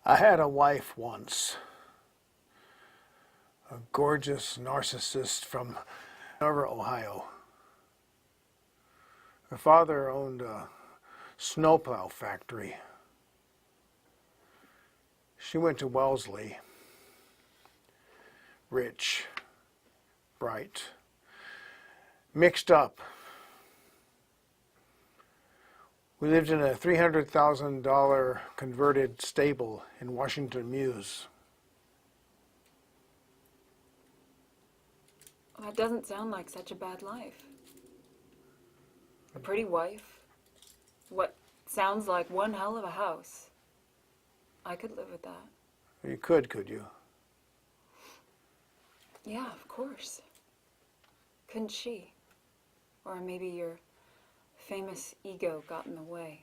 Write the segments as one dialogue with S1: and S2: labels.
S1: I had a wife once, a gorgeous narcissist from Northern Ohio. Her father owned a snowplow factory. She went to Wellesley, rich, bright, mixed up. We lived in a $300,000 converted stable in Washington Mews.
S2: Well, that doesn't sound like such a bad life. A pretty wife. What sounds like one hell of a house. I could live with that.
S1: You could you?
S2: Yeah, of course. Couldn't she? Or maybe your famous ego got in the way.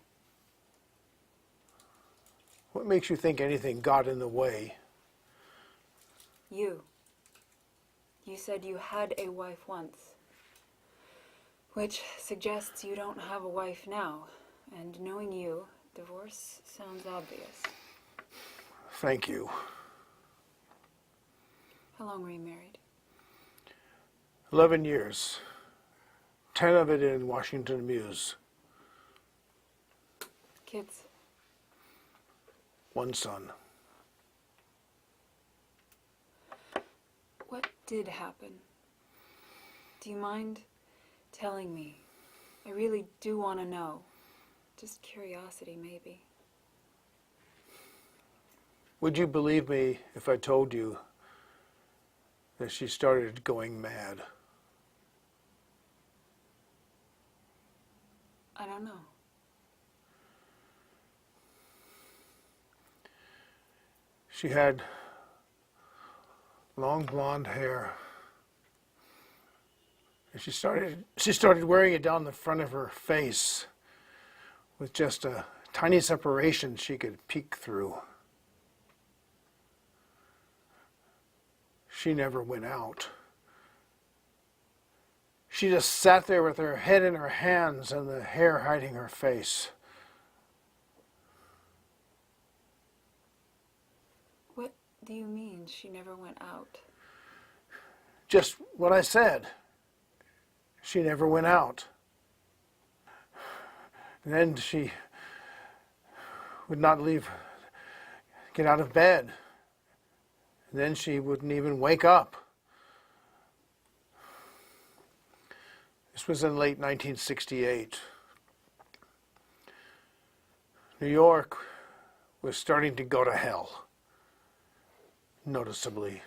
S1: What makes you think anything got in the way?
S2: You. You said you had a wife once. Which suggests you don't have a wife now. And knowing you, divorce sounds obvious.
S1: Thank you.
S2: How long were you married?
S1: 11 years. 10 of it in Washington Mews.
S2: Kids?
S1: One son.
S2: What did happen? Do you mind telling me? I really do want to know. Just curiosity, maybe.
S1: Would you believe me if I told you that she started going mad?
S2: I don't know.
S1: She had long blonde hair. And she started wearing it down the front of her face with just a tiny separation she could peek through. She never went out. She just sat there with her head in her hands and the hair hiding her face.
S2: What do you mean she never went out?
S1: Just what I said. She never went out. And then she would not get out of bed. And then she wouldn't even wake up. This was in late 1968. New York was starting to go to hell, noticeably.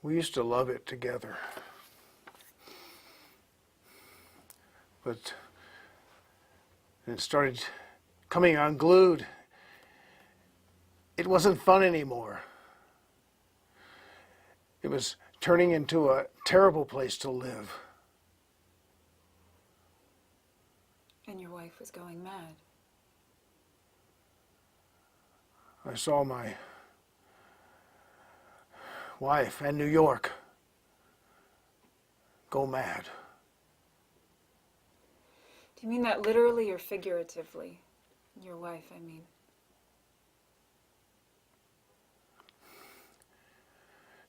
S1: We used to love it together. But it started coming unglued. It wasn't fun anymore. It was turning into a terrible place to live.
S2: And your wife was going mad.
S1: I saw my wife and New York go mad.
S2: Do you mean that literally or figuratively? Your wife, I mean.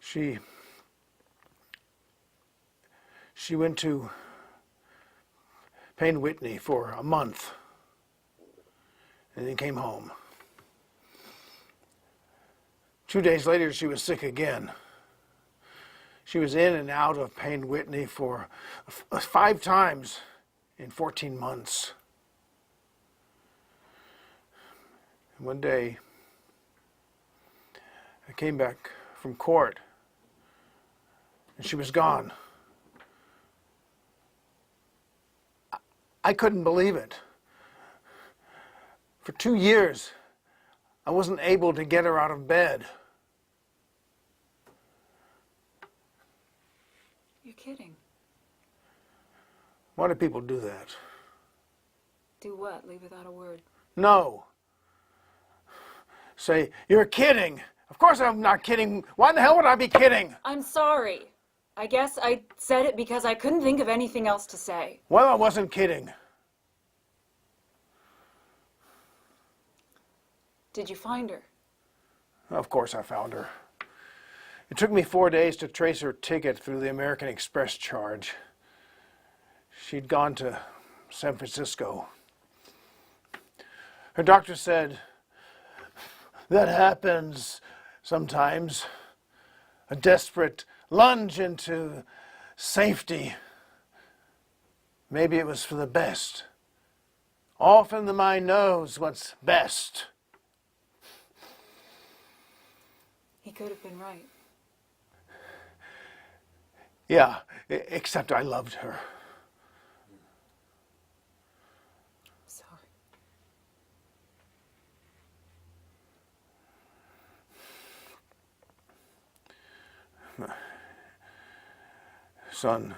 S1: She went to Payne Whitney for a month and then came home. 2 days later, she was sick again. She was in and out of Payne Whitney for 5 times in 14 months. And one day, I came back from court, and she was gone. I couldn't believe it. For 2 years, I wasn't able to get her out of bed.
S2: You're kidding.
S1: Why do people do that?
S2: Do what? Leave without a word?
S1: No. Say, you're kidding. Of course I'm not kidding. Why the hell would I be kidding?
S2: I'm sorry. I guess I said it because I couldn't think of anything else to say.
S1: Well, I wasn't kidding.
S2: Did you find her?
S1: Of course I found her. It took me 4 days to trace her ticket through the American Express charge. She'd gone to San Francisco. Her doctor said, that happens sometimes. A desperate lunge into safety. Maybe it was for the best. Often the mind knows what's best.
S2: He could have been right.
S1: Yeah, except I loved her.
S2: Sorry.
S1: Son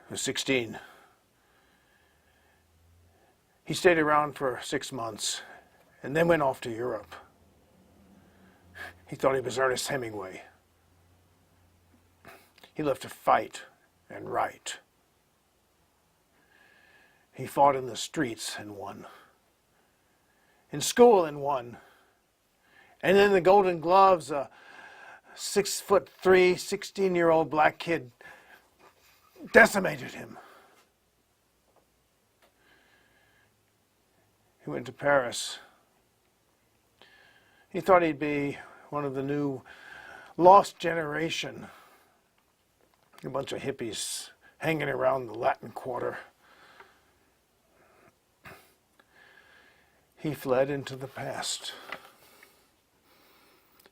S1: was 16. He stayed around for 6 months and then went off to Europe. He thought he was Ernest Hemingway. He lived to fight and write. He fought in the streets and won. In school and won. And in the Golden Gloves, a 6'3", 16-year-old black kid decimated him. He went to Paris. He thought he'd be one of the new lost generation. A bunch of hippies hanging around the Latin Quarter. He fled into the past.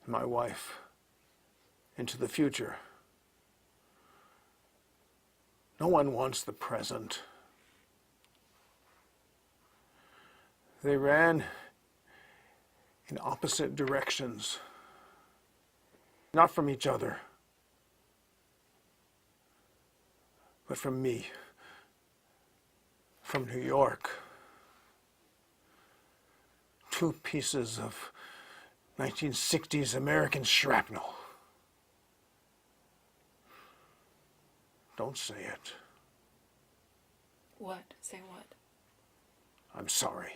S1: My wife into the future. No one wants the present. They ran in opposite directions, not from each other, but from me, from New York. 2 pieces of 1960s American shrapnel. Don't say it.
S2: What? Say what?
S1: I'm sorry.